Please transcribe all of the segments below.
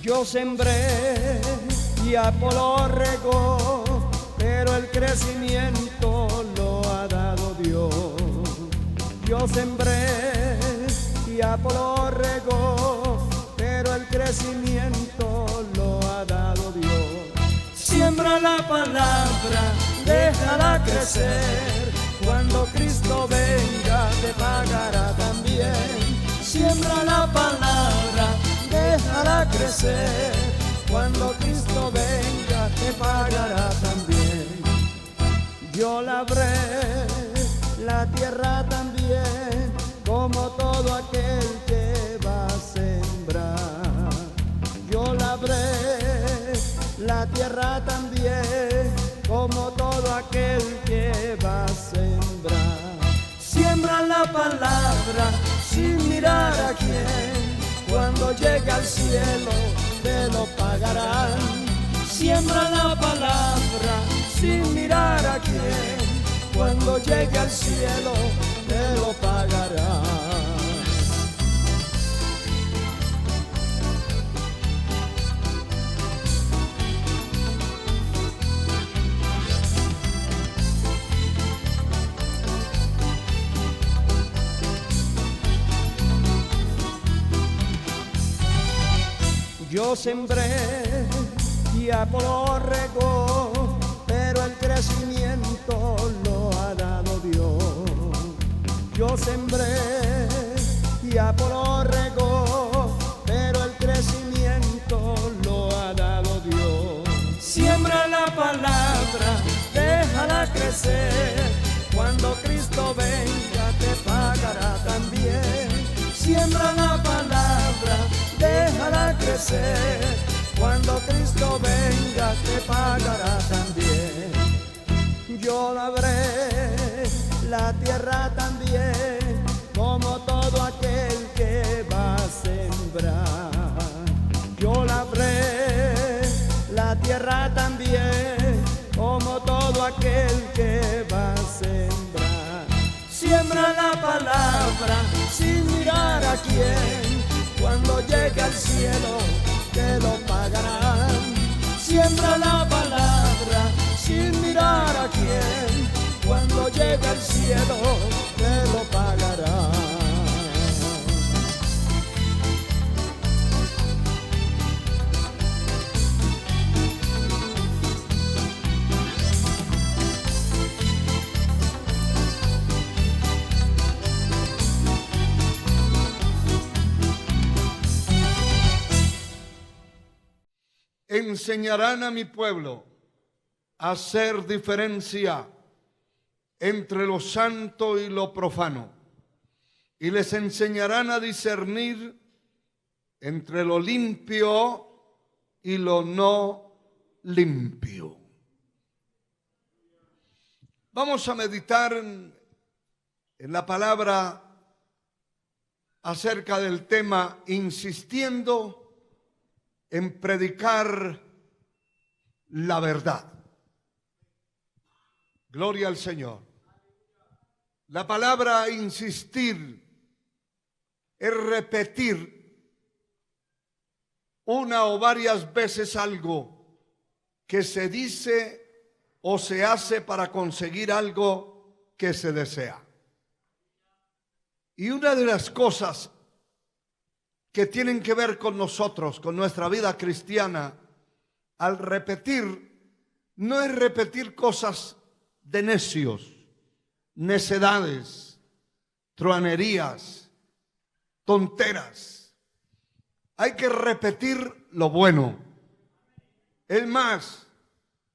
Yo sembré y Apolo regó, pero el crecimiento lo ha dado Dios. Yo sembré y Apolo regó, pero el crecimiento lo ha dado Dios. Siembra la palabra, déjala crecer, cuando Cristo venga te pagará también. Siembra la palabra, déjala crecer, cuando Cristo venga te pagará también. Yo labré la tierra también, como todo aquel que va a sembrar. Yo labré la tierra también, como todo aquel que va a sembrar. Siembra la palabra sin mirar a quién, cuando llegue al cielo te lo pagarán. Siembra la palabra sin mirar a quién, cuando llegue al cielo te lo pagarán. Yo sembré y Apolo regó, pero el crecimiento lo ha dado Dios. Yo sembré y Apolo regó, pero el crecimiento lo ha dado Dios. Siembra la palabra, déjala crecer, cuando Cristo venga te pagará también. Siembra la palabra, déjala crecer, cuando Cristo venga te pagará también. Yo labré la tierra también, como todo aquel que va a sembrar. Yo labré la tierra también, como todo aquel que va a sembrar. Siembra la palabra sin mirar a quién, cuando llegue al cielo te lo pagarán. Siembra la palabra sin mirar a quién, cuando llegue al cielo te lo pagarán. Enseñarán a mi pueblo a hacer diferencia entre lo santo y lo profano, y les enseñarán a discernir entre lo limpio y lo no limpio. Vamos a meditar en la palabra acerca del tema, insistiendo en predicar la verdad. Gloria al Señor. La palabra insistir es repetir una o varias veces algo que se dice o se hace para conseguir algo que se desea. Y una de las cosas que tienen que ver con nosotros, con nuestra vida cristiana, al repetir, no es repetir cosas de necios, necedades, truanerías, tonteras. Hay que repetir lo bueno. Es más,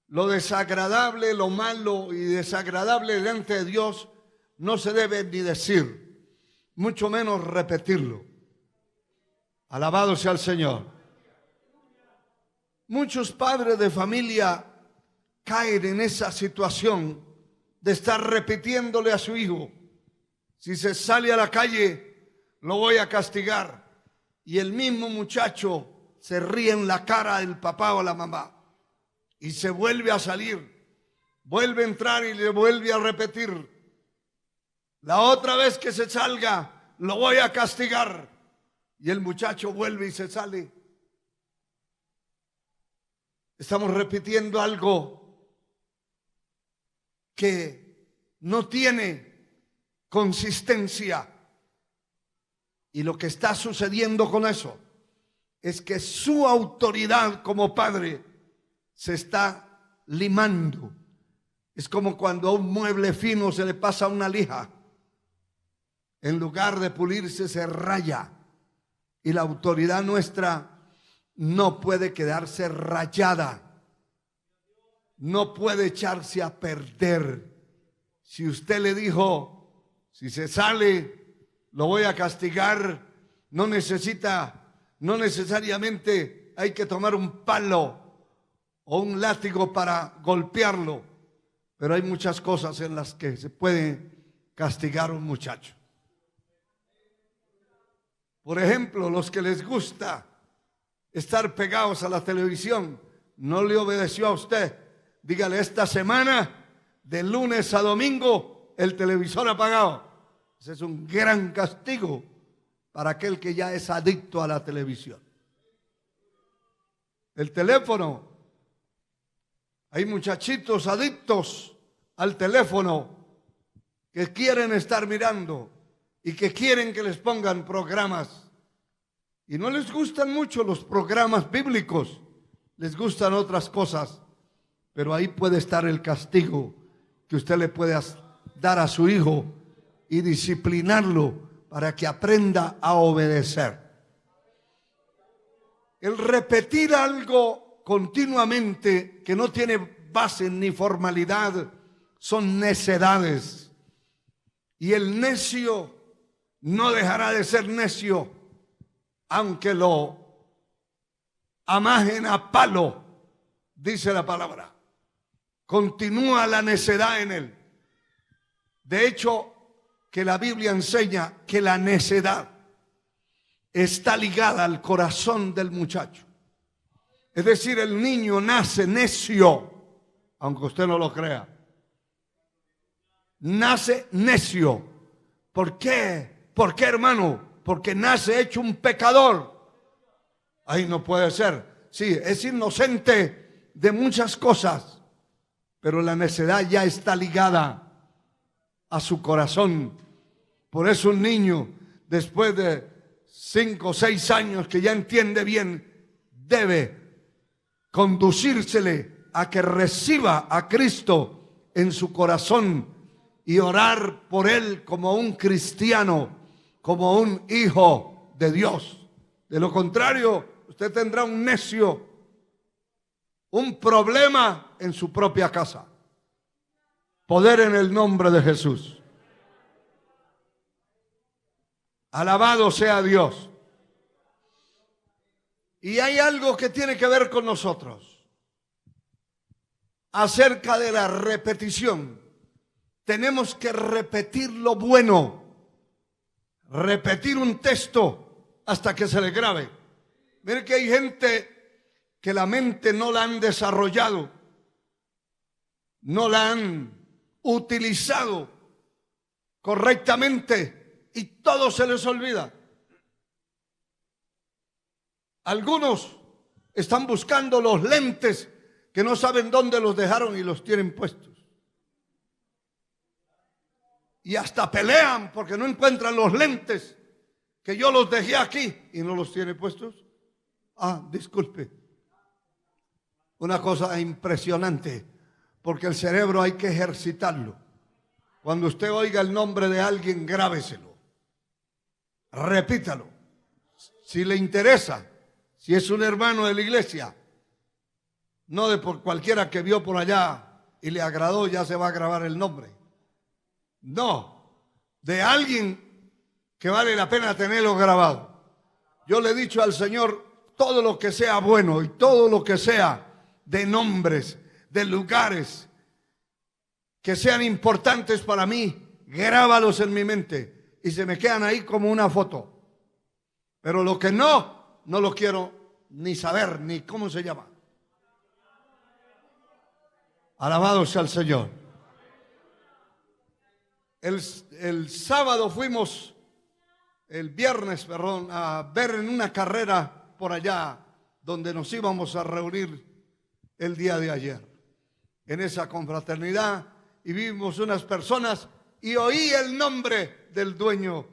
lo desagradable, lo malo y desagradable delante de Dios no se debe ni decir, mucho menos repetirlo. Alabado sea el Señor. Muchos padres de familia caen en esa situación de estar repitiéndole a su hijo: si se sale a la calle, lo voy a castigar. Y el mismo muchacho se ríe en la cara del papá o la mamá y se vuelve a salir, vuelve a entrar y le vuelve a repetir: la otra vez que se salga, lo voy a castigar. Y el muchacho vuelve y se sale. Estamos repitiendo algo que no tiene consistencia. Y lo que está sucediendo con eso es que su autoridad como padre se está limando. Es como cuando a un mueble fino se le pasa una lija. En lugar de pulirse, se raya. Y la autoridad nuestra no puede quedarse rayada. No puede echarse a perder. Si usted le dijo, si se sale, lo voy a castigar, no necesariamente hay que tomar un palo o un látigo para golpearlo, pero hay muchas cosas en las que se puede castigar a un muchacho. Por ejemplo, los que les gusta estar pegados a la televisión, no le obedeció a usted, dígale: esta semana, de lunes a domingo, el televisor apagado. Ese es un gran castigo para aquel que ya es adicto a la televisión. El teléfono. Hay muchachitos adictos al teléfono que quieren estar mirando y que quieren que les pongan programas. Y no les gustan mucho los programas bíblicos, les gustan otras cosas. Pero ahí puede estar el castigo que usted le puede dar a su hijo y disciplinarlo para que aprenda a obedecer. El repetir algo continuamente que no tiene base ni formalidad son necedades. Y el necio no dejará de ser necio aunque lo amajen a palo, dice la palabra. Continúa la necedad en él. De hecho, que la Biblia enseña que la necedad está ligada al corazón del muchacho. Es decir, el niño nace necio, aunque usted no lo crea. Nace necio. ¿Por qué? ¿Por qué, hermano? Porque nace hecho un pecador. Ahí no puede ser. Sí, es inocente de muchas cosas, pero la necedad ya está ligada a su corazón. Por eso un niño, después de 5 o 6 años que ya entiende bien, debe conducírsele a que reciba a Cristo en su corazón y orar por él como un cristiano, como un hijo de Dios. De lo contrario, usted tendrá un necio, un problema en su propia casa. Poder en el nombre de Jesús. Alabado sea Dios. Y hay algo que tiene que ver con nosotros. Acerca de la repetición. Tenemos que repetir lo bueno. Repetir un texto hasta que se le grabe. Mire que hay gente que la mente no la han desarrollado. No la han utilizado correctamente. Y todo se les olvida. Algunos están buscando los lentes que no saben dónde los dejaron y los tienen puestos. Y hasta pelean porque no encuentran los lentes que yo los dejé aquí y no los tiene puestos. Disculpe. Una cosa impresionante, porque el cerebro hay que ejercitarlo. Cuando usted oiga el nombre de alguien, grábeselo. Repítalo. Si le interesa, si es un hermano de la iglesia, no de por cualquiera que vio por allá y le agradó, ya se va a grabar el nombre. No, de alguien que vale la pena tenerlo grabado. Yo le he dicho al Señor, todo lo que sea bueno y todo lo que sea de nombres, de lugares que sean importantes para mí, grábalos en mi mente. Y se me quedan ahí como una foto. Pero lo que no lo quiero ni saber, ni cómo se llama. Alabado sea el Señor. El sábado fuimos, el viernes, perdón, a ver en una carrera por allá donde nos íbamos a reunir el día de ayer en esa confraternidad y vimos unas personas y oí el nombre del dueño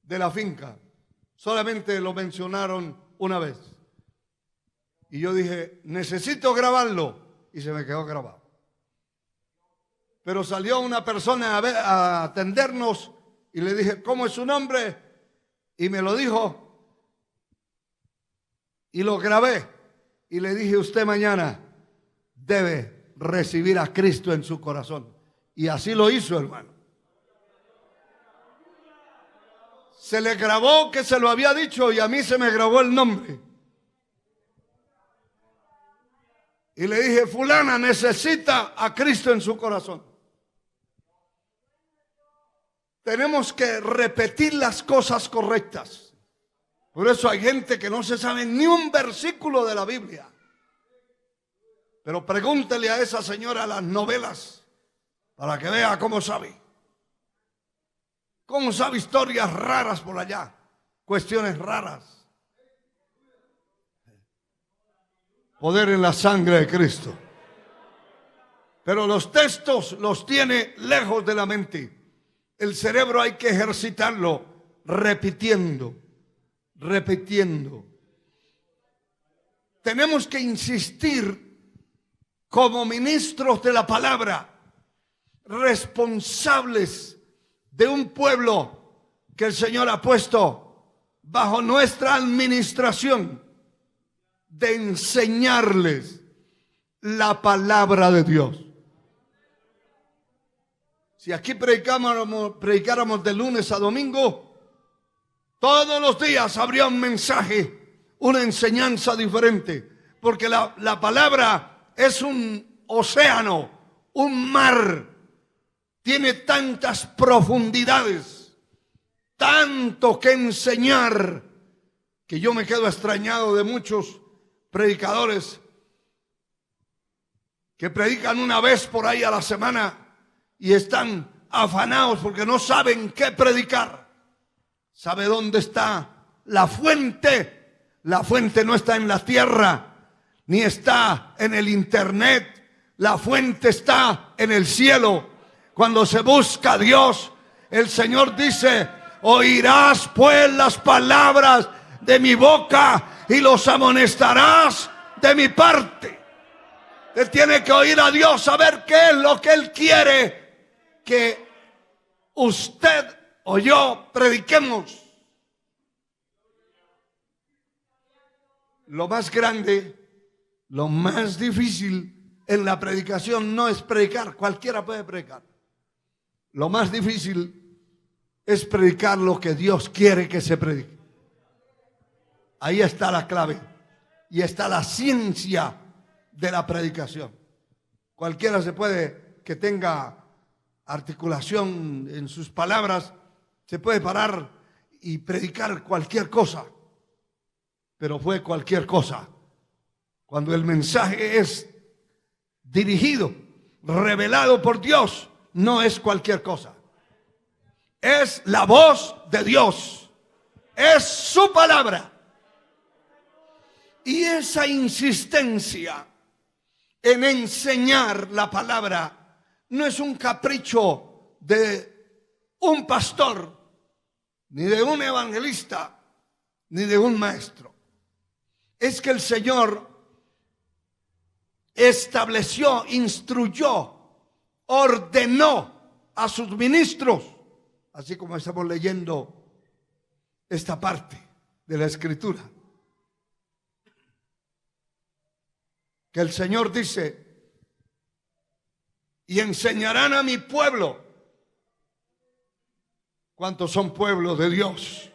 de la finca. Solamente lo mencionaron una vez. Y yo dije, necesito grabarlo. Y se me quedó grabado. Pero salió una persona a atendernos y le dije, ¿cómo es su nombre? Y me lo dijo. Y lo grabé. Y le dije, usted mañana debe recibir a Cristo en su corazón. Y así lo hizo, hermano. Se le grabó que se lo había dicho y a mí se me grabó el nombre. Y le dije, fulana necesita a Cristo en su corazón. Tenemos que repetir las cosas correctas. Por eso hay gente que no se sabe ni un versículo de la Biblia. Pero pregúntele a esa señora las novelas para que vea cómo sabe. Cómo sabe historias raras por allá, cuestiones raras. Poder en la sangre de Cristo. Pero los textos los tiene lejos de la mente. El cerebro hay que ejercitarlo repitiendo. Tenemos que insistir como ministros de la palabra, responsables de un pueblo que el Señor ha puesto bajo nuestra administración, de enseñarles la palabra de Dios. Si aquí predicáramos de lunes a domingo, todos los días habría un mensaje, una enseñanza diferente, porque la palabra es un océano, un mar. Tiene tantas profundidades, tanto que enseñar, que yo me quedo extrañado de muchos predicadores que predican una vez por ahí a la semana y están afanados porque no saben qué predicar. ¿Sabe dónde está la fuente? La fuente no está en la tierra, ni está en el internet. La fuente está en el cielo. Cuando se busca a Dios, el Señor dice, oirás pues las palabras de mi boca y los amonestarás de mi parte. Usted tiene que oír a Dios, saber qué es lo que Él quiere que usted o yo prediquemos. Lo más grande, lo más difícil en la predicación no es predicar, cualquiera puede predicar. Lo más difícil es predicar lo que Dios quiere que se predique. Ahí está la clave y está la ciencia de la predicación. Cualquiera se puede, que tenga articulación en sus palabras, se puede parar y predicar cualquier cosa, pero fue cualquier cosa cuando el mensaje es dirigido, revelado por Dios. No es cualquier cosa. Es la voz de Dios. Es su palabra. Y esa insistencia en enseñar la palabra no es un capricho de un pastor, ni de un evangelista, ni de un maestro. Es que el Señor estableció, instruyó, ordenó a sus ministros, así como estamos leyendo esta parte de la Escritura, que el Señor dice, y enseñarán a mi pueblo. ¿Cuántos son pueblos de Dios?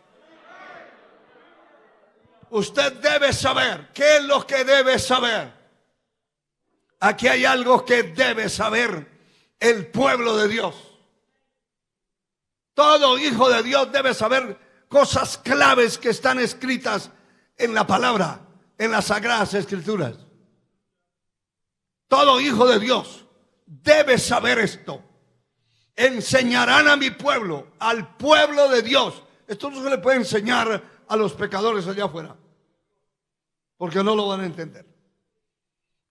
Usted debe saber. ¿Qué es lo que debe saber? Aquí hay algo que debe saber el pueblo de Dios. Todo hijo de Dios debe saber cosas claves que están escritas en la palabra, en las Sagradas Escrituras. Todo hijo de Dios debe saber esto. Enseñarán a mi pueblo, al pueblo de Dios. Esto no se le puede enseñar a los pecadores allá afuera, porque no lo van a entender.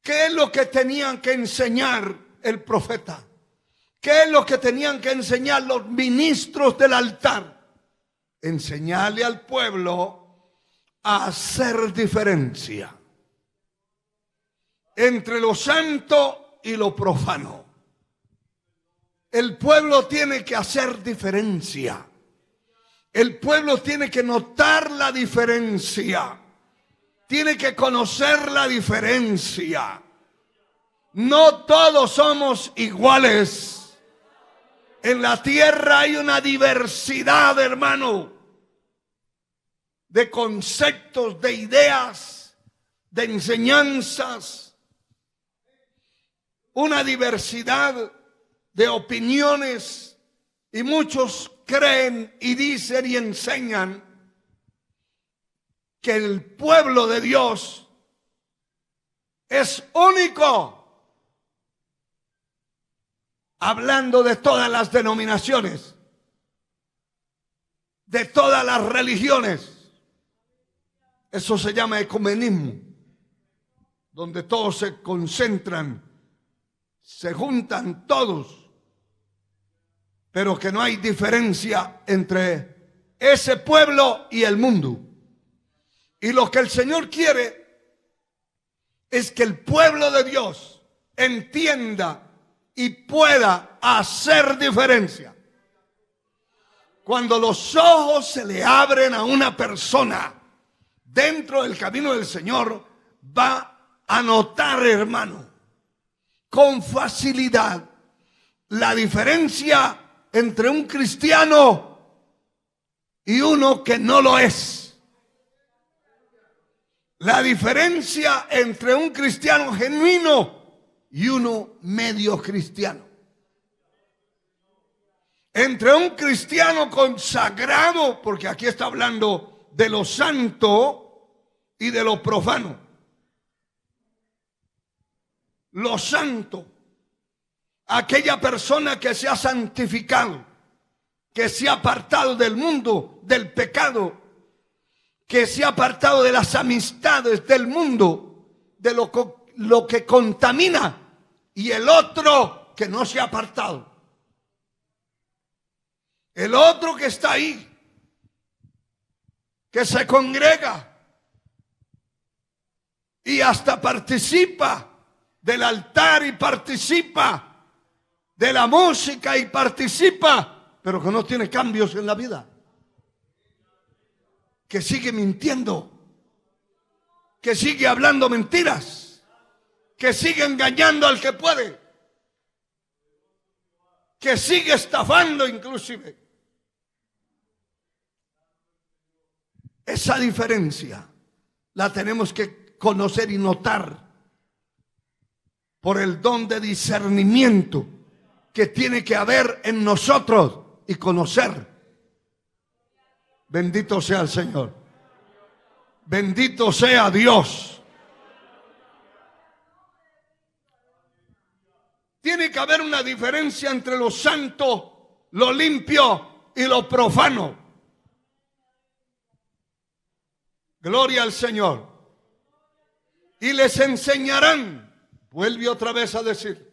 ¿Qué es lo que tenían que enseñar el profeta? ¿Qué es lo que tenían que enseñar los ministros del altar? Enseñarle al pueblo a hacer diferencia entre lo santo y lo profano. El pueblo tiene que hacer diferencia. El pueblo tiene que notar la diferencia. Tiene que conocer la diferencia. No todos somos iguales. En la tierra hay una diversidad, hermano, de conceptos, de ideas, de enseñanzas, una diversidad de opiniones, y muchos creen y dicen y enseñan que el pueblo de Dios es único, hablando de todas las denominaciones, de todas las religiones. Eso se llama ecumenismo, donde todos se concentran, se juntan todos, pero que no hay diferencia entre ese pueblo y el mundo. Y lo que el Señor quiere es que el pueblo de Dios entienda y pueda hacer diferencia. Cuando los ojos se le abren a una persona dentro del camino del Señor, va a notar, hermano, con facilidad la diferencia entre un cristiano y uno que no lo es. La diferencia entre un cristiano genuino y uno medio cristiano. Entre un cristiano consagrado, porque aquí está hablando de lo santo y de lo profano. Lo santo, aquella persona que se ha santificado, que se ha apartado del mundo, del pecado, que se ha apartado de las amistades del mundo, de lo que contamina, y el otro que no se ha apartado. El otro que está ahí, que se congrega y hasta participa del altar y participa de la música y participa, pero que no tiene cambios en la vida, que sigue mintiendo, que sigue hablando mentiras, que sigue engañando al que puede, que sigue estafando inclusive. Esa diferencia la tenemos que conocer y notar por el don de discernimiento que tiene que haber en nosotros y conocer. Bendito sea el Señor. Bendito sea Dios. Tiene que haber una diferencia entre lo santo, lo limpio y lo profano. Gloria al Señor. Y les enseñarán, vuelve otra vez a decir,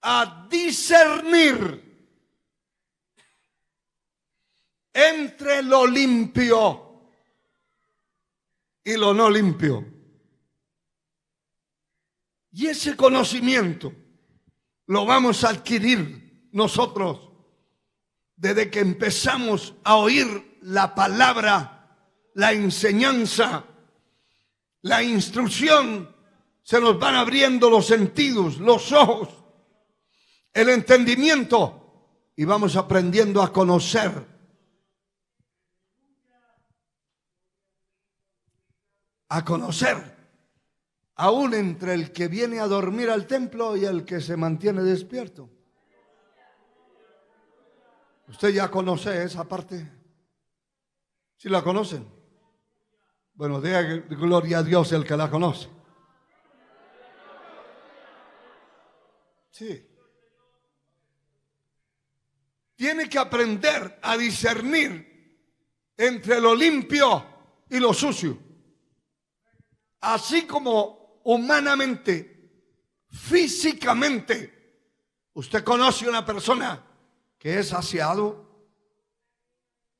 a discernir entre lo limpio y lo no limpio. Y ese conocimiento lo vamos a adquirir nosotros desde que empezamos a oír la palabra, la enseñanza, la instrucción. Se nos van abriendo los sentidos, los ojos, el entendimiento, y vamos aprendiendo a conocer. A conocer, aún entre el que viene a dormir al templo y el que se mantiene despierto. ¿Usted ya conoce esa parte? ¿Sí la conocen? Bueno, diga gloria a Dios el que la conoce. Sí. Tiene que aprender a discernir entre lo limpio y lo sucio. Así como humanamente, físicamente, usted conoce una persona que es aseado,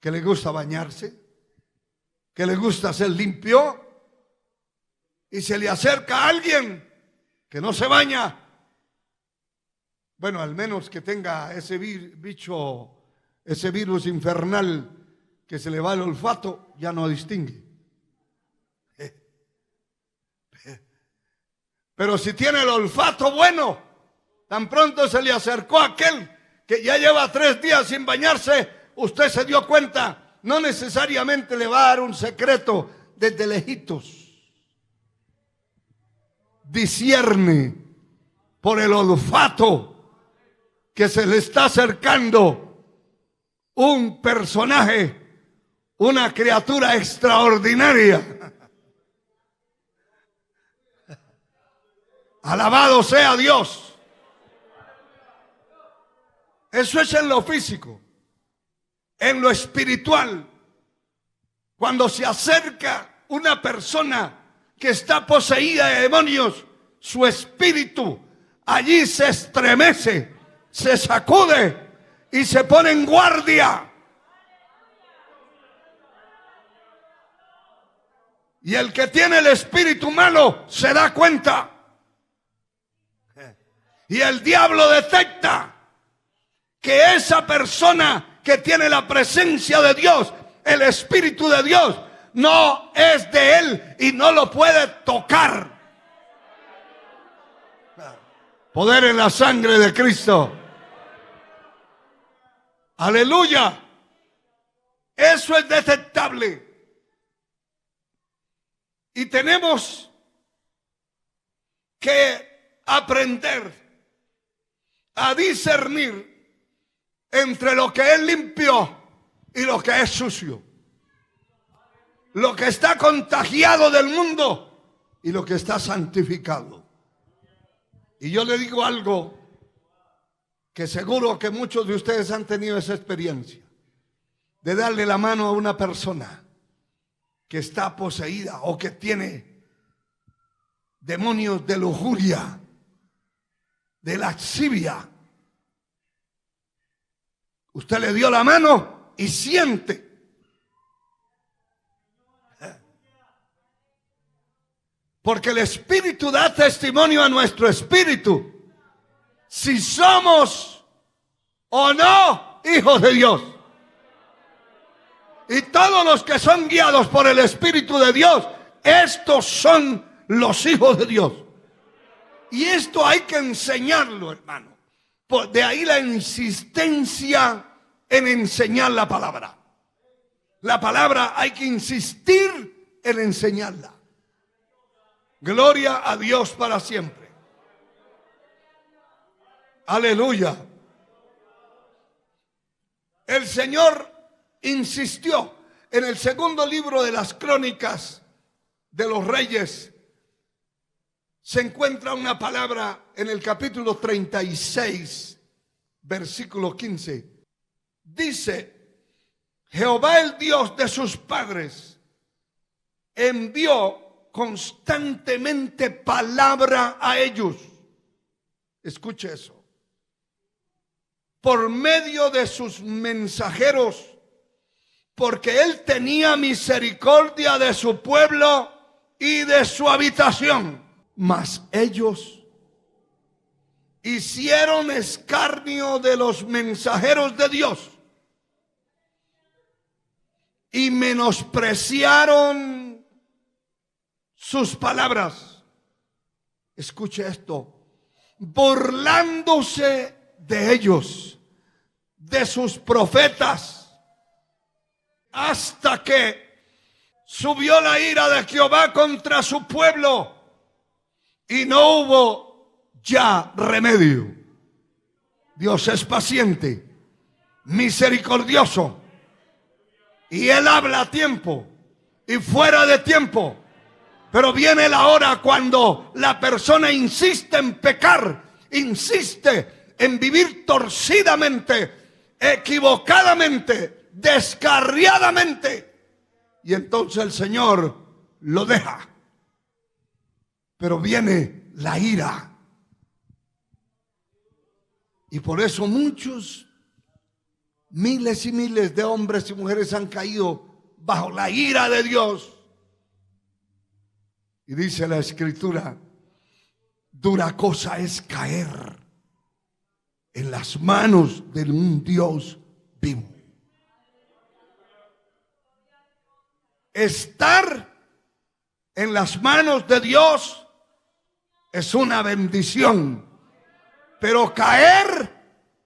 que le gusta bañarse, que le gusta ser limpio, y se le acerca a alguien que no se baña. Bueno, al menos que tenga ese bicho, ese virus infernal que se le va el olfato, ya no distingue. Pero si tiene el olfato bueno, tan pronto se le acercó aquel que ya lleva 3 días sin bañarse, usted se dio cuenta, no necesariamente le va a dar un secreto desde lejitos. Discierne por el olfato que se le está acercando un personaje, una criatura extraordinaria. Alabado sea Dios. Eso es en lo físico. En lo espiritual, cuando se acerca una persona que está poseída de demonios, su espíritu allí se estremece, se sacude y se pone en guardia. Y el que tiene el espíritu malo se da cuenta. Y el diablo detecta que esa persona que tiene la presencia de Dios, el Espíritu de Dios, no es de él y no lo puede tocar. Poder en la sangre de Cristo. Aleluya. Eso es detectable. Y tenemos que aprender a discernir entre lo que es limpio y lo que es sucio, lo que está contagiado del mundo y lo que está santificado. Y yo le digo algo que seguro que muchos de ustedes han tenido esa experiencia, de darle la mano a una persona que está poseída o que tiene demonios de lujuria, de lascivia. Usted le dio la mano y siente. Porque el Espíritu da testimonio a nuestro espíritu si somos o no hijos de Dios. Y todos los que son guiados por el Espíritu de Dios, estos son los hijos de Dios. Y esto hay que enseñarlo, hermano. De ahí la insistencia en enseñar la palabra. La palabra hay que insistir en enseñarla. Gloria a Dios para siempre. Aleluya. El Señor insistió en el segundo libro de las Crónicas de los Reyes. Se encuentra una palabra en el capítulo 36, versículo 15. Dice: Jehová, el Dios de sus padres, envió constantemente palabra a ellos. Escuche eso. Por medio de sus mensajeros, porque él tenía misericordia de su pueblo y de su habitación. Mas ellos hicieron escarnio de los mensajeros de Dios y menospreciaron sus palabras. Escuche esto. Burlándose de ellos, de sus profetas, hasta que subió la ira de Jehová contra su pueblo y no hubo ya remedio. Dios es paciente, misericordioso, y Él habla a tiempo y fuera de tiempo. Pero viene la hora cuando la persona insiste en pecar, insiste en vivir torcidamente, equivocadamente, descarriadamente. Y entonces el Señor lo deja. pero viene la ira. Y por eso muchos, miles y miles de hombres y mujeres han caído bajo la ira de Dios. Y dice la Escritura, dura cosa es caer en las manos de un Dios vivo. Estar en las manos de Dios es una bendición, pero caer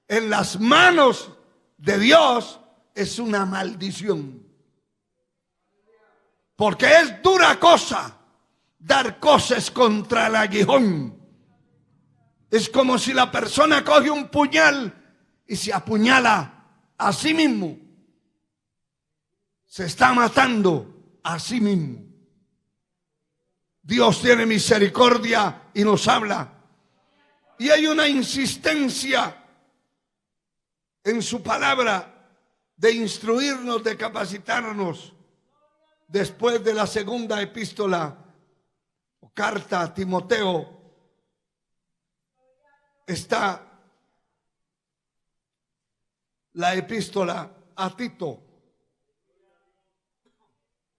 en las manos de Dios es una maldición. Porque es dura cosa dar coces contra el aguijón. Es como si la persona coge un puñal y se apuñala a sí mismo. Se está matando a sí mismo. Dios tiene misericordia y nos habla. Y hay una insistencia en su palabra de instruirnos, de capacitarnos. Después de la segunda epístola o carta a Timoteo, está la epístola a Tito,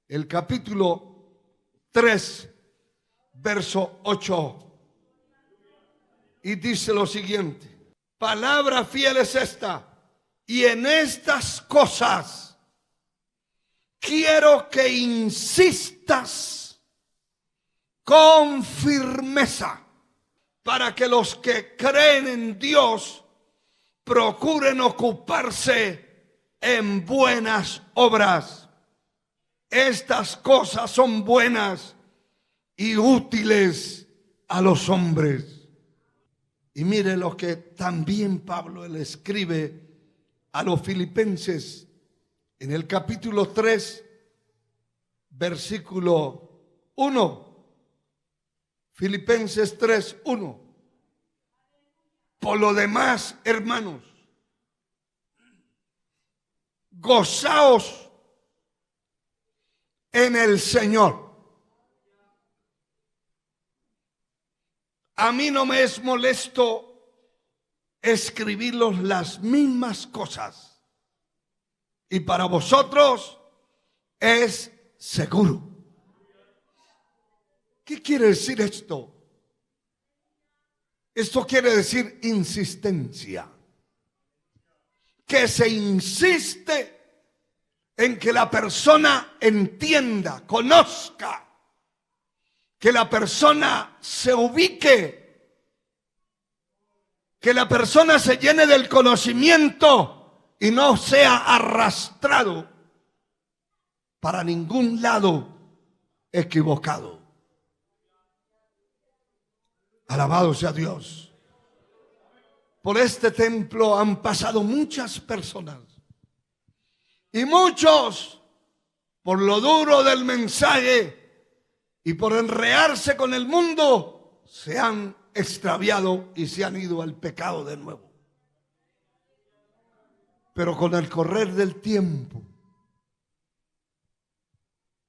el capítulo 3, verso 8. Y dice lo siguiente: palabra fiel es esta, y en estas cosas quiero que insistas con firmeza, para que los que creen en Dios procuren ocuparse en buenas obras. Estas cosas son buenas y útiles a los hombres. Y mire lo que también Pablo le escribe a los filipenses en el capítulo 3, versículo 1. Filipenses 3, 1. Por lo demás, hermanos, gozaos en el Señor. A mí no me es molesto escribirlos las mismas cosas, y para vosotros es seguro. ¿Qué quiere decir esto? Esto quiere decir insistencia. Que se insiste en que la persona entienda, conozca, que la persona se ubique, que la persona se llene del conocimiento y no sea arrastrado para ningún lado equivocado. Alabado sea Dios. Por este templo han pasado muchas personas, y muchos, por lo duro del mensaje y por enredarse con el mundo, se han extraviado y se han ido al pecado de nuevo. Pero con el correr del tiempo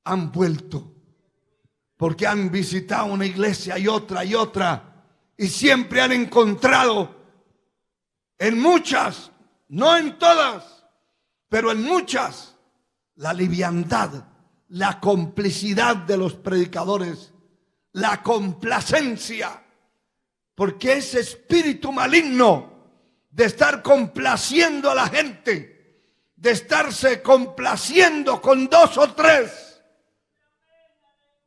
han vuelto, porque han visitado una iglesia y otra, y siempre han encontrado en muchas, no en todas, pero en muchas, la liviandad, la complicidad de los predicadores, la complacencia, porque ese espíritu maligno de estar complaciendo a la gente, de estarse complaciendo con dos o tres,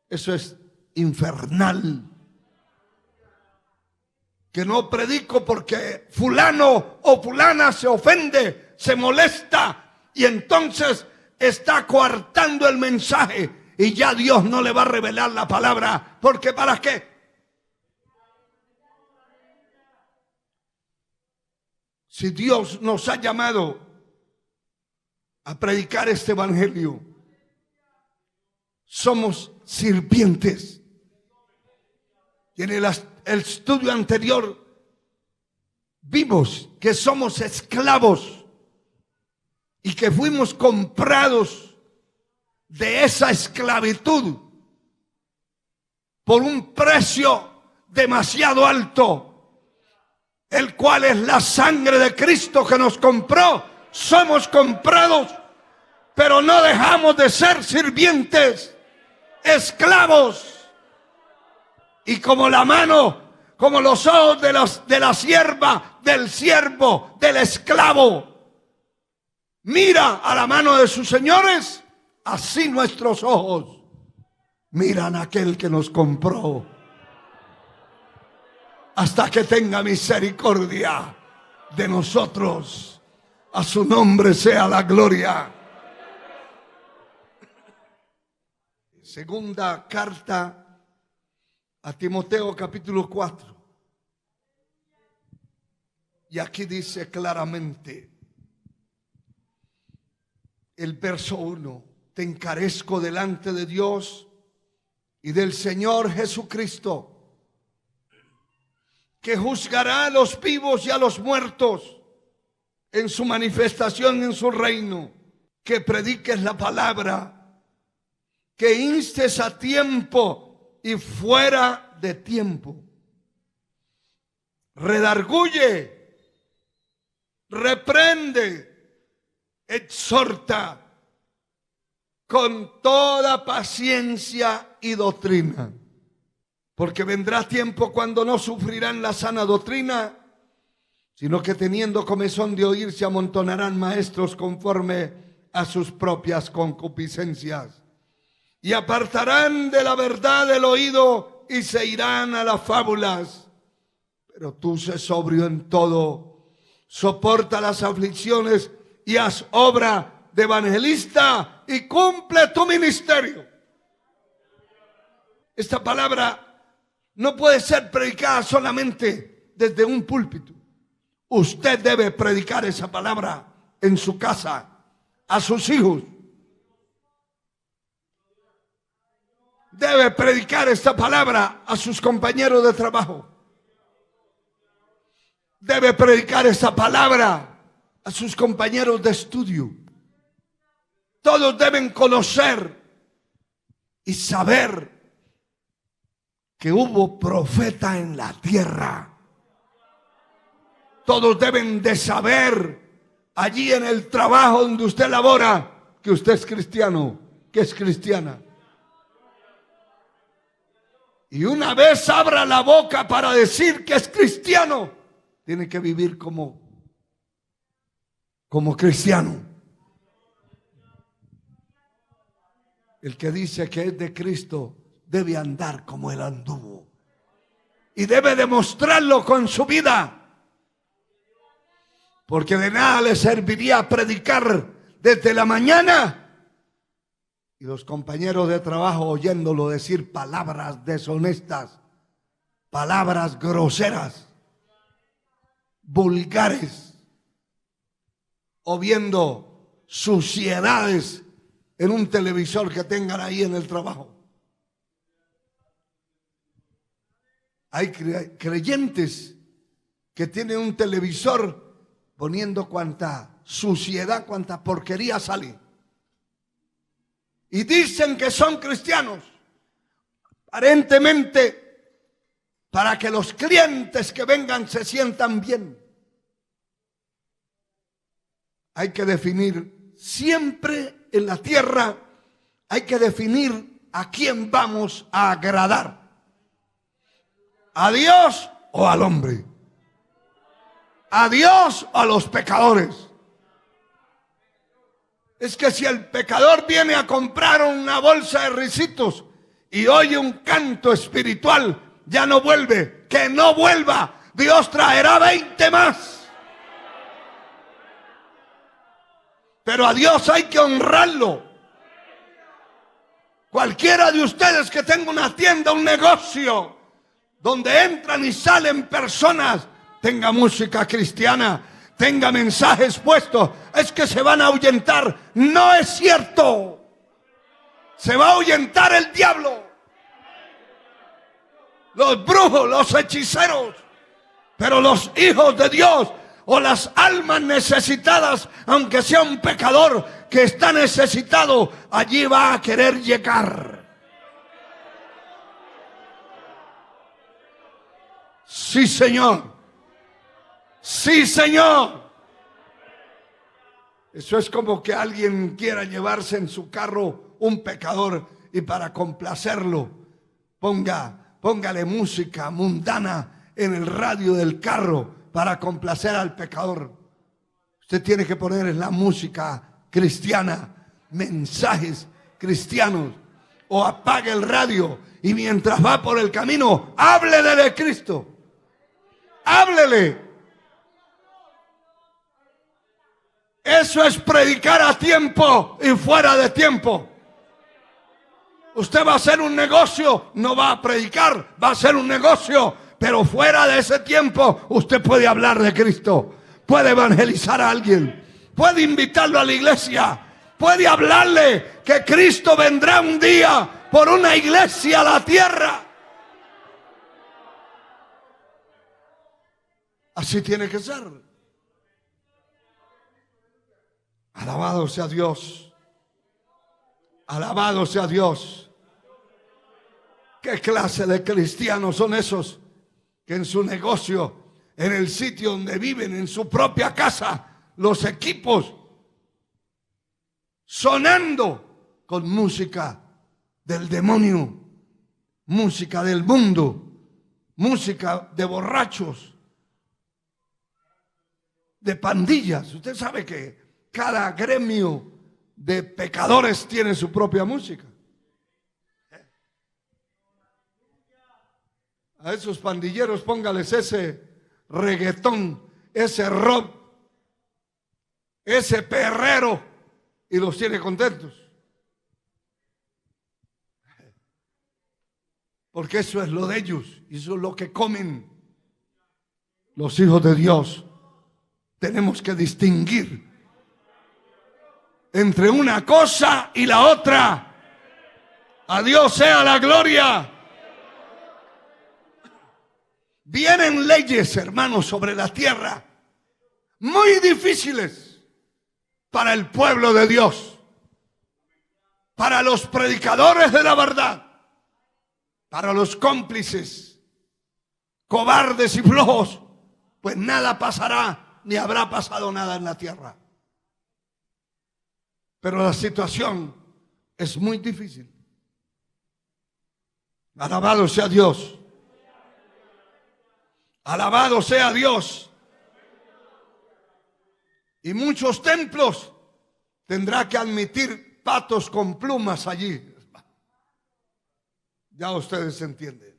eso es infernal. Que no predico porque fulano o fulana se ofende, se molesta, y entonces está coartando el mensaje, y ya Dios no le va a revelar la palabra, porque ¿para qué? Si Dios nos ha llamado a predicar este evangelio, somos sirvientes. Y en el estudio anterior vimos que somos esclavos y que fuimos comprados de esa esclavitud por un precio demasiado alto, el cual es la sangre de Cristo que nos compró. Somos comprados, pero no dejamos de ser sirvientes, esclavos. Y como la mano, como los ojos de la sierva, del siervo, del esclavo, mira a la mano de sus señores, así nuestros ojos miran a aquel que nos compró, hasta que tenga misericordia de nosotros. A su nombre sea la gloria. Segunda carta a Timoteo, capítulo 4. Y aquí dice claramente el verso 1: te encarezco delante de Dios y del Señor Jesucristo, que juzgará a los vivos y a los muertos en su manifestación en su reino, que prediques la palabra, que instes a tiempo y fuera de tiempo, redarguye, reprende, exhorta con toda paciencia y doctrina. Porque vendrá tiempo cuando no sufrirán la sana doctrina, sino que teniendo comezón de oír se amontonarán maestros conforme a sus propias concupiscencias, y apartarán de la verdad el oído y se irán a las fábulas. Pero tú sé sobrio en todo, soporta las aflicciones y haz obra de evangelista y cumple tu ministerio. Esta palabra no puede ser predicada solamente desde un púlpito. Usted debe predicar esa palabra en su casa, a sus hijos. Debe predicar esta palabra a sus compañeros de trabajo. Debe predicar esta palabra a sus compañeros de estudio. Todos deben conocer y saber que hubo profeta en la tierra. Todos deben de saber allí en el trabajo donde usted labora que usted es cristiano, que es cristiana. Y una vez abra la boca para decir que es cristiano, tiene que vivir como cristiano. El que dice que es de Cristo debe andar como él anduvo. Y debe demostrarlo con su vida. Porque de nada le serviría predicar desde la mañana y los compañeros de trabajo oyéndolo decir palabras deshonestas, palabras groseras, vulgares, o viendo suciedades en un televisor que tengan ahí en el trabajo. Hay creyentes que tienen un televisor poniendo cuanta suciedad, cuanta porquería sale. Y dicen que son cristianos, aparentemente para que los clientes que vengan se sientan bien. Hay que definir siempre en la tierra, hay que definir a quién vamos a agradar. ¿A Dios o al hombre? ¿A Dios o a los pecadores? Es que si el pecador viene a comprar una bolsa de risitos y oye un canto espiritual, ya no vuelve. Que no vuelva. Dios traerá 20 más. Pero a Dios hay que honrarlo. Cualquiera de ustedes que tenga una tienda, un negocio, donde entran y salen personas, tenga música cristiana, tenga mensajes puestos, es que se van a ahuyentar. No es cierto. Se va a ahuyentar el diablo, los brujos, los hechiceros. Pero los hijos de Dios o las almas necesitadas, aunque sea un pecador que está necesitado, allí va a querer llegar. Sí, Señor. Sí, Señor. Eso es como que alguien quiera llevarse en su carro un pecador y para complacerlo póngale música mundana en el radio del carro para complacer al pecador. Usted tiene que poner en la música cristiana mensajes cristianos, o apague el radio y mientras va por el camino háblele de Cristo. Háblele. Eso es predicar a tiempo y fuera de tiempo. Usted va a hacer un negocio, no va a predicar, va a hacer un negocio, pero fuera de ese tiempo usted puede hablar de Cristo, puede evangelizar a alguien, puede invitarlo a la iglesia, puede hablarle que Cristo vendrá un día por una iglesia a la tierra. Así tiene que ser. Alabado sea Dios. Alabado sea Dios. ¿Qué clase de cristianos son esos que en su negocio, en el sitio donde viven, en su propia casa, los equipos sonando con música del demonio, música del mundo, música de borrachos, de pandillas? Usted sabe que cada gremio de pecadores tiene su propia música. A esos pandilleros póngales ese reggaetón, ese rock, ese perrero y los tiene contentos. Porque eso es lo de ellos y eso es lo que comen. Los hijos de Dios tenemos que distinguir entre una cosa y la otra. A Dios sea la gloria. Vienen leyes, hermanos, sobre la tierra muy difíciles para el pueblo de Dios, para los predicadores de la verdad, para los cómplices, cobardes y flojos, pues nada pasará ni habrá pasado nada en la tierra. Pero la situación es muy difícil. Alabado sea Dios. Alabado sea Dios. Y muchos templos tendrá que admitir patos con plumas allí. Ya ustedes entienden.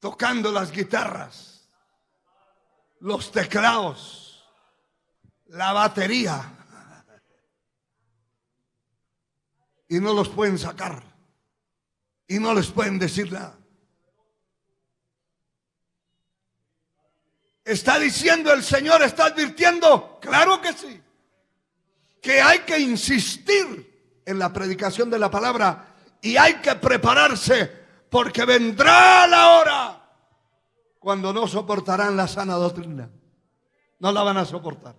Tocando las guitarras, los teclados, la batería. Y no los pueden sacar. Y no les pueden decir nada. ¿Está diciendo el Señor, está advirtiendo? Claro que sí. Que hay que insistir en la predicación de la palabra y hay que prepararse porque vendrá la hora cuando no soportarán la sana doctrina. No la van a soportar.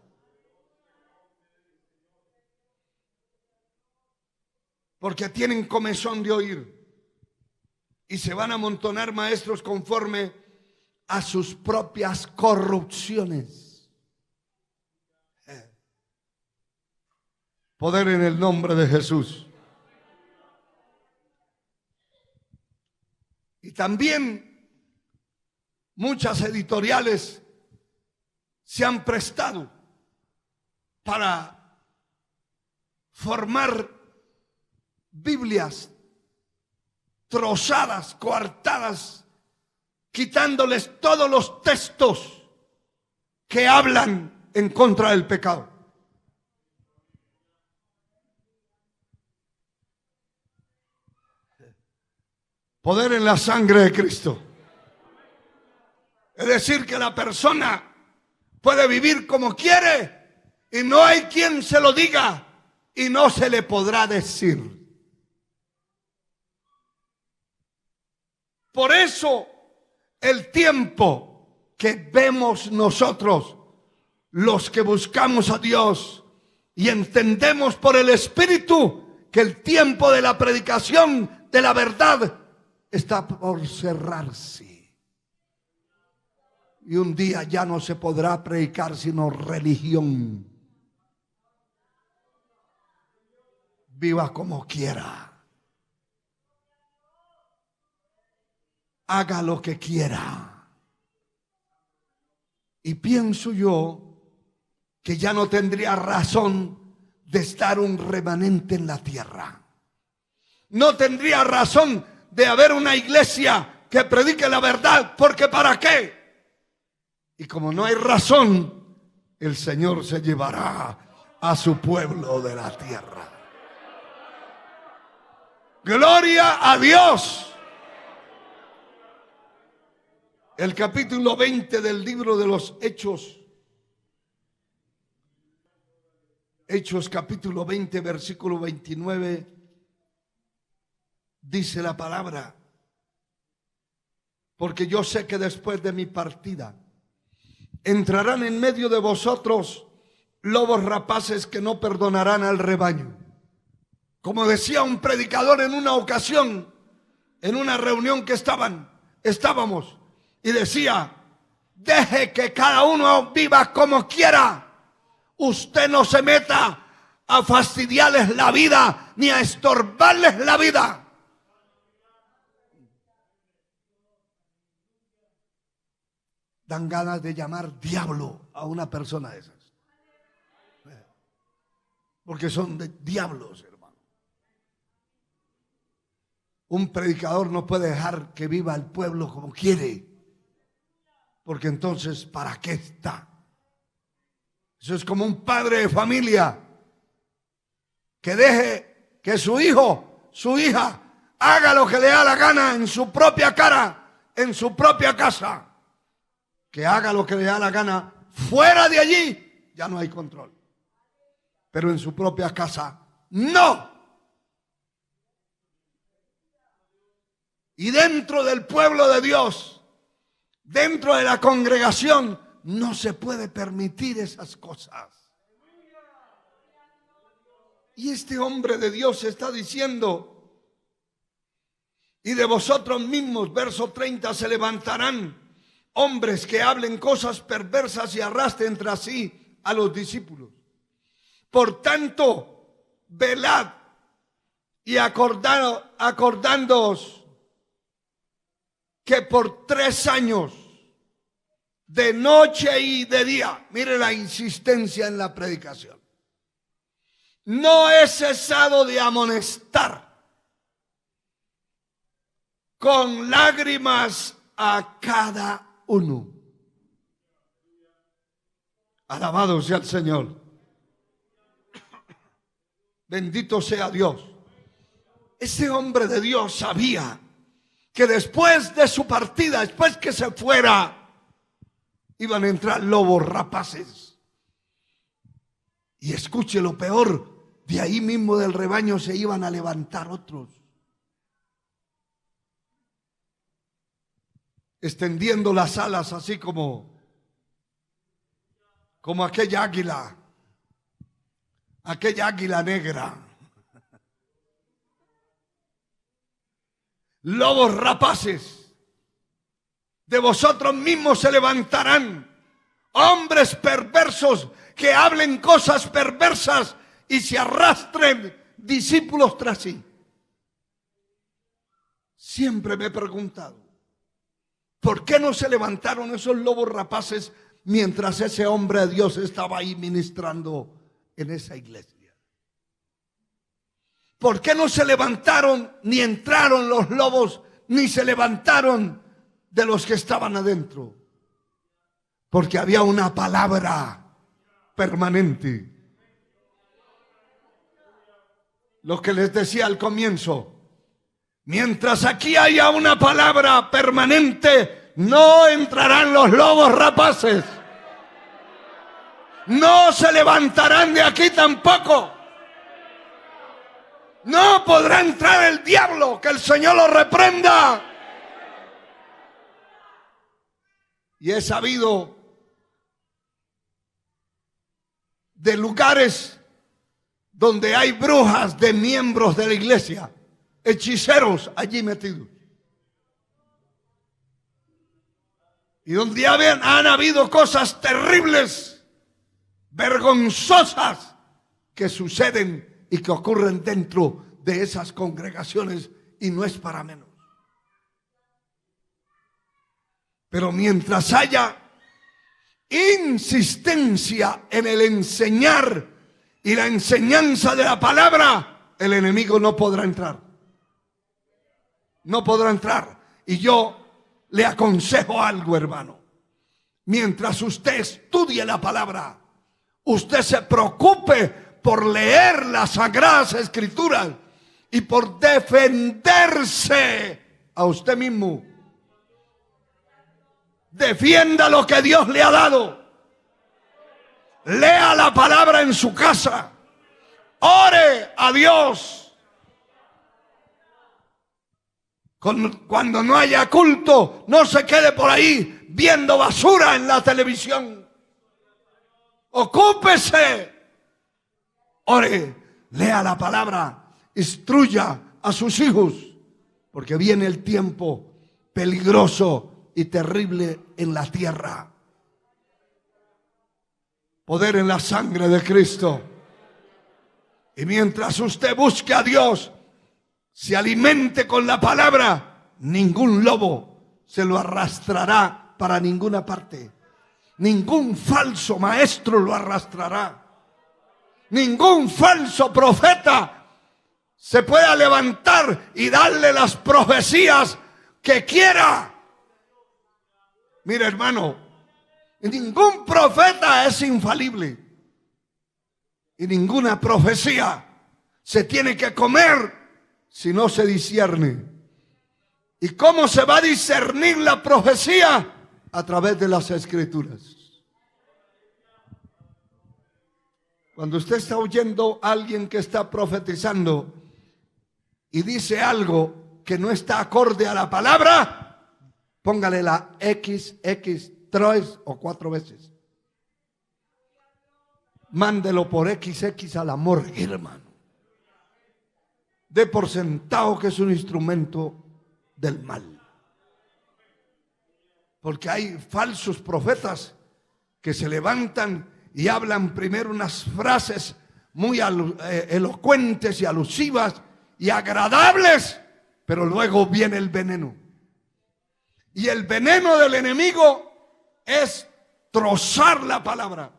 Porque tienen comezón de oír. Y se van a amontonar maestros conforme a sus propias corrupciones. Poder en el nombre de Jesús. Y también muchas editoriales se han prestado para formar Biblias trozadas, coartadas, quitándoles todos los textos que hablan en contra del pecado. Poder en la sangre de Cristo. Es decir, que la persona puede vivir como quiere y no hay quien se lo diga y no se le podrá decir. Por eso el tiempo que vemos nosotros, los que buscamos a Dios y entendemos por el Espíritu que el tiempo de la predicación de la verdad está por cerrarse. Y un día ya no se podrá predicar sino religión. Viva como quiera. Haga lo que quiera. Y pienso yo que ya no tendría razón de estar un remanente en la tierra. No tendría razón de haber una iglesia que predique la verdad, porque ¿para qué? Y como no hay razón, el Señor se llevará a su pueblo de la tierra. Gloria a Dios. El capítulo 20 del libro de los Hechos. Hechos capítulo 20, versículo 29. Dice la palabra: porque yo sé que después de mi partida entrarán en medio de vosotros lobos rapaces que no perdonarán al rebaño. Como decía un predicador en una ocasión, en una reunión que estábamos, y decía: deje que cada uno viva como quiera. Usted no se meta a fastidiarles la vida ni a estorbarles la vida. Dan ganas de llamar diablo a una persona de esas, porque son de diablos, hermano. Un predicador no puede dejar que viva el pueblo como quiere, porque entonces ¿para qué está? Eso es como un padre de familia que deje que su hijo, su hija haga lo que le da la gana en su propia cara, en su propia casa. Que haga lo que le da la gana fuera de allí, ya no hay control. Pero en su propia casa, no. Y dentro del pueblo de Dios, dentro de la congregación, no se puede permitir esas cosas. Y este hombre de Dios está diciendo: y de vosotros mismos, verso 30, se levantarán hombres que hablen cosas perversas y arrastren tras sí a los discípulos. Por tanto, velad y acordándoos que por 3 años, de noche y de día, mire la insistencia en la predicación, no he cesado de amonestar con lágrimas a cada uno. Alabado sea el Señor. Bendito sea Dios. Ese hombre de Dios sabía que después de su partida, después que se fuera, iban a entrar lobos rapaces. Y escuche lo peor, de ahí mismo del rebaño se iban a levantar otros, extendiendo las alas así como aquella águila negra. Lobos rapaces, de vosotros mismos se levantarán hombres perversos que hablen cosas perversas y se arrastren discípulos tras sí. Siempre me he preguntado, ¿por qué no se levantaron esos lobos rapaces mientras ese hombre de Dios estaba ahí ministrando en esa iglesia? ¿Por qué no se levantaron ni entraron los lobos, ni se levantaron de los que estaban adentro? Porque había una palabra permanente. Lo que les decía al comienzo, mientras aquí haya una palabra permanente, no entrarán los lobos rapaces. No se levantarán de aquí tampoco. No podrá entrar el diablo, que el Señor lo reprenda. Y he sabido de lugares donde hay brujas de miembros de la iglesia, hechiceros allí metidos. y donde han habido cosas terribles, vergonzosas, que suceden y que ocurren dentro de esas congregaciones, y no es para menos. Pero mientras haya insistencia en el enseñar y la enseñanza de la palabra, el enemigo no podrá entrar. No podrá entrar. Y yo le aconsejo algo, hermano. Mientras usted estudie la palabra, usted se preocupe por leer las Sagradas Escrituras y por defenderse a usted mismo. Defienda lo que Dios le ha dado. Lea la palabra en su casa. Ore a Dios. Cuando no haya culto, no se quede por ahí viendo basura en la televisión. Ocúpese. Ore, lea la palabra, instruya a sus hijos, porque viene el tiempo peligroso y terrible en la tierra. Poder en la sangre de Cristo. Y mientras usted busque a Dios, se alimente con la palabra, ningún lobo se lo arrastrará para ninguna parte. Ningún falso maestro lo arrastrará. Ningún falso profeta se pueda levantar y darle las profecías que quiera. Mira, hermano, ningún profeta es infalible. Y ninguna profecía se tiene que comer si no se discierne. ¿Y cómo se va a discernir la profecía? A través de las Escrituras. Cuando usted está oyendo a alguien que está profetizando y dice algo que no está acorde a la palabra, póngale la X 3 o 4 veces. Mándelo por XX a la morgue, hermano. De por sentado que es un instrumento del mal. Porque hay falsos profetas que se levantan y hablan primero unas frases muy elocuentes y alusivas y agradables, pero luego viene el veneno. Y el veneno del enemigo es trozar la palabra,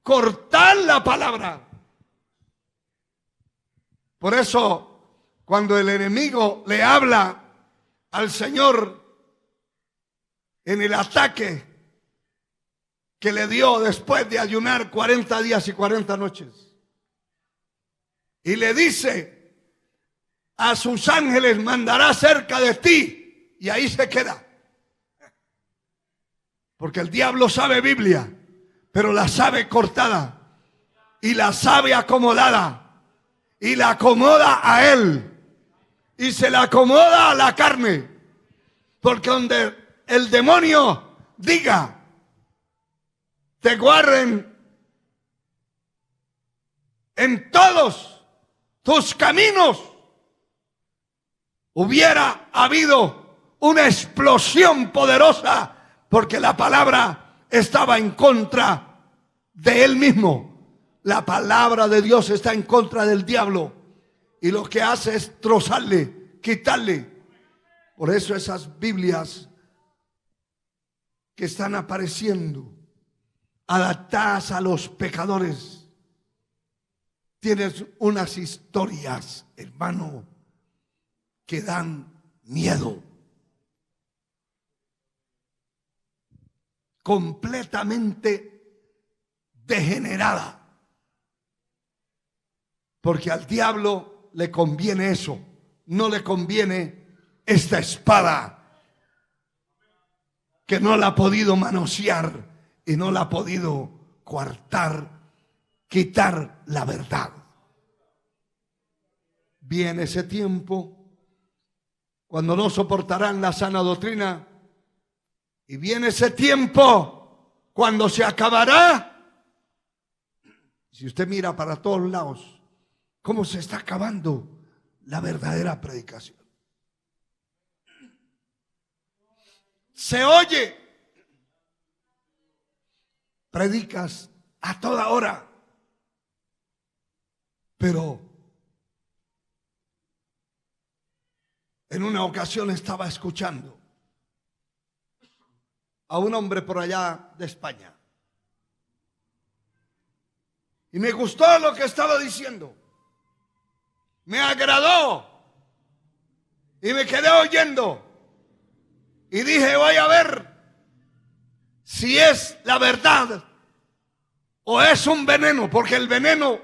cortar la palabra. Por eso, cuando el enemigo le habla al Señor en el ataque que le dio después de ayunar 40 días y 40 noches, y le dice: a sus ángeles mandará cerca de ti, y ahí se queda. Porque el diablo sabe Biblia, pero la sabe cortada y la sabe acomodada. Y la acomoda a él. Y se la acomoda a la carne. Porque donde el demonio diga: te guarden en todos tus caminos, hubiera habido una explosión poderosa, porque la palabra estaba en contra de él mismo. La palabra de Dios está en contra del diablo, y lo que hace es trozarle, quitarle. Por eso esas Biblias que están apareciendo, adaptadas a los pecadores, tienen unas historias, hermano, que dan miedo. Completamente degenerada. Porque al diablo le conviene eso. No le conviene esta espada que no la ha podido manosear y no la ha podido coartar, quitar la verdad. Viene ese tiempo cuando no soportarán la sana doctrina, y viene ese tiempo cuando se acabará. Si usted mira para todos lados, cómo se está acabando la verdadera predicación. Se oye predicas a toda hora. Pero en una ocasión estaba escuchando a un hombre por allá de España. Y me gustó lo que estaba diciendo. Me agradó. Y me quedé oyendo. Y dije, voy a ver si es la verdad o es un veneno. Porque el veneno,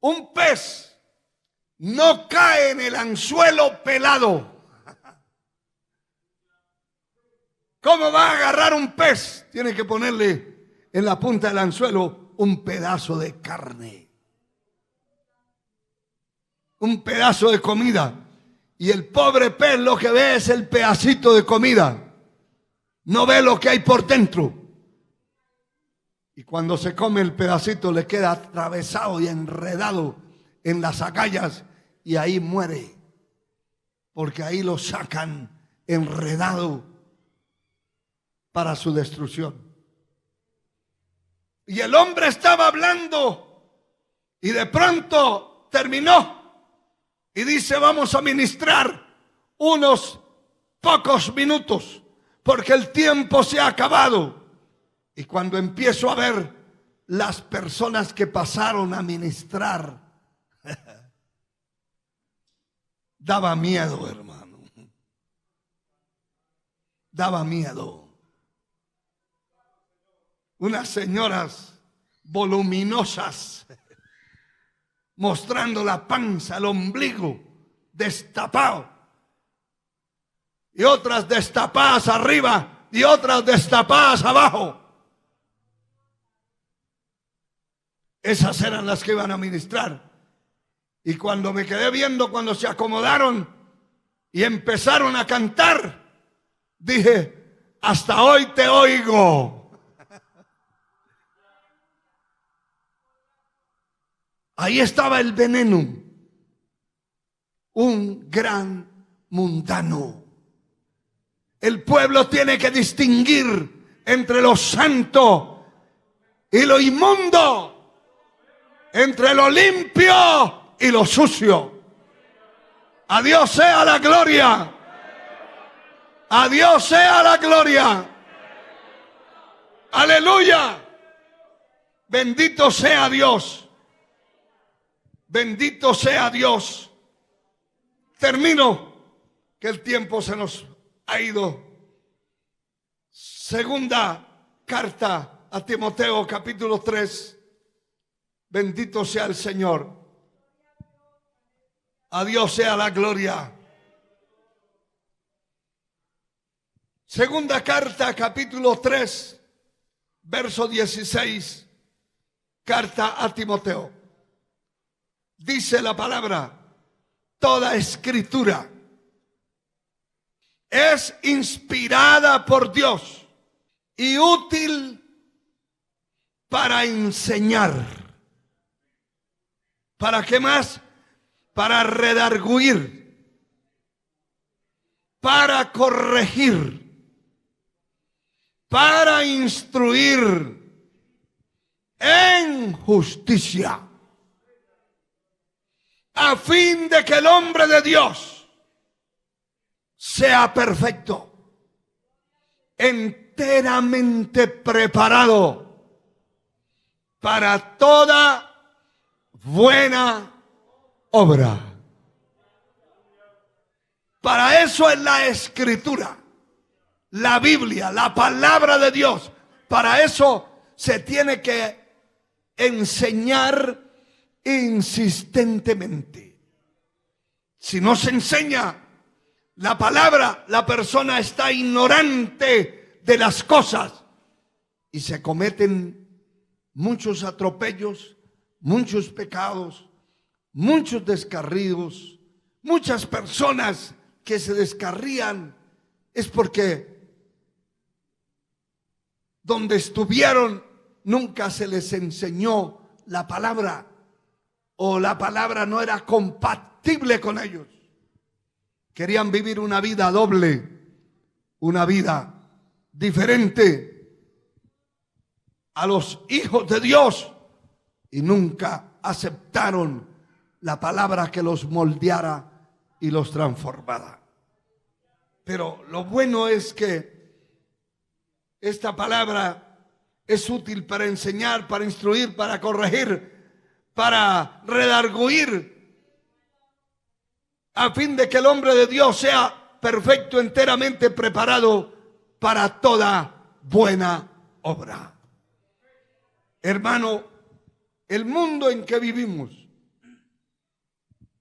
un pez no cae en el anzuelo pelado. ¿Cómo va a agarrar un pez? Tiene que ponerle en la punta del anzuelo un pedazo de carne, un pedazo de comida. Y el pobre pez lo que ve es el pedacito de comida, no ve lo que hay por dentro. Y cuando se come el pedacito le queda atravesado y enredado en las agallas y ahí muere, porque ahí lo sacan enredado para su destrucción. Y el hombre estaba hablando y de pronto terminó y dice, vamos a ministrar unos pocos minutos porque el tiempo se ha acabado. Y cuando empiezo a ver las personas que pasaron a ministrar, daba miedo, hermano. Daba miedo. Unas señoras voluminosas, mostrando la panza, el ombligo destapado. Y otras destapadas arriba y otras destapadas abajo. Esas eran las que iban a ministrar. Y cuando me quedé viendo, cuando se acomodaron y empezaron a cantar, dije, hasta hoy te oigo. Ahí estaba el veneno, un gran mundano. El pueblo tiene que distinguir entre lo santo y lo inmundo, entre lo limpio y lo sucio. A Dios sea la gloria. A Dios sea la gloria. Aleluya. Bendito sea Dios. Bendito sea Dios. Termino, que el tiempo se nos ha ido. Segunda carta a Timoteo, capítulo 3. Bendito sea el Señor. A Dios sea la gloria. Segunda carta, capítulo 3, verso 16. Carta a Timoteo. Dice la palabra, toda escritura es inspirada por Dios y útil para enseñar. ¿Para qué más? Para redarguir, para corregir, para instruir en justicia, a fin de que el hombre de Dios sea perfecto, enteramente preparado para toda buena obra. Para eso es la Escritura, la Biblia, la palabra de Dios. Para eso se tiene que enseñar insistentemente. Si no se enseña la palabra, la persona está ignorante de las cosas y se cometen muchos atropellos, muchos pecados, muchos descarríos. Muchas personas que se descarrían es porque donde estuvieron nunca se les enseñó la palabra, o la palabra no era compatible con ellos. Querían vivir una vida doble, una vida diferente. a los hijos de Dios y nunca aceptaron la palabra que los moldeara y los transformara. Pero lo bueno es que esta palabra es útil para enseñar, para instruir, para corregir, para redarguir, a fin de que el hombre de Dios sea perfecto, enteramente preparado para toda buena obra. Hermano, el mundo en que vivimos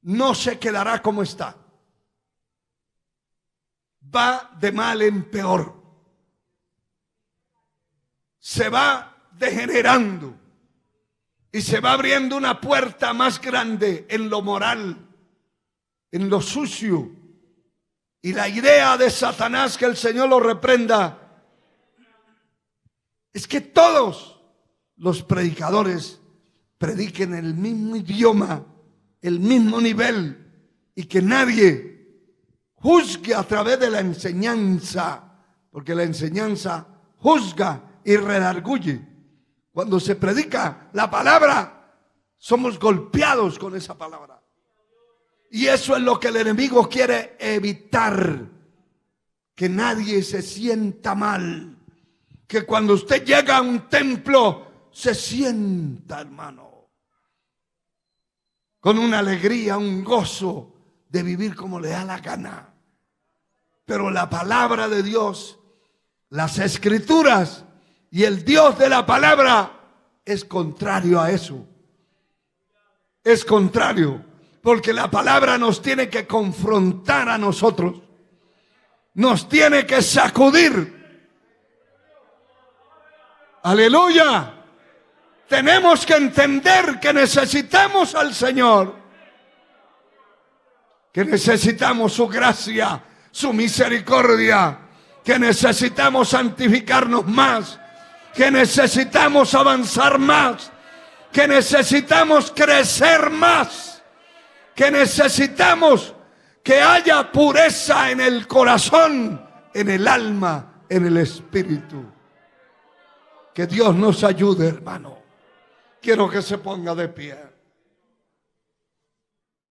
no se quedará como está. Va de mal en peor. Se va degenerando y se va abriendo una puerta más grande en lo moral, en lo sucio. Y la idea de Satanás, que el Señor lo reprenda, es que todos los predicadores prediquen el mismo idioma, el mismo nivel, y que nadie juzgue a través de la enseñanza, porque la enseñanza juzga y redarguye. Cuando se predica la palabra, somos golpeados con esa palabra. Y eso es lo que el enemigo quiere evitar, que nadie se sienta mal, que cuando usted llega a un templo se sienta, hermano, con una alegría, un gozo de vivir como le da la gana. Pero la palabra de Dios, las escrituras y el Dios de la palabra es contrario a eso. Es contrario, porque la palabra nos tiene que confrontar a nosotros, nos tiene que sacudir. Aleluya. Tenemos que entender que necesitamos al Señor, que necesitamos su gracia, su misericordia, que necesitamos santificarnos más, que necesitamos avanzar más, que necesitamos crecer más, que necesitamos que haya pureza en el corazón, en el alma, en el espíritu. Que Dios nos ayude, hermano. Quiero que se ponga de pie.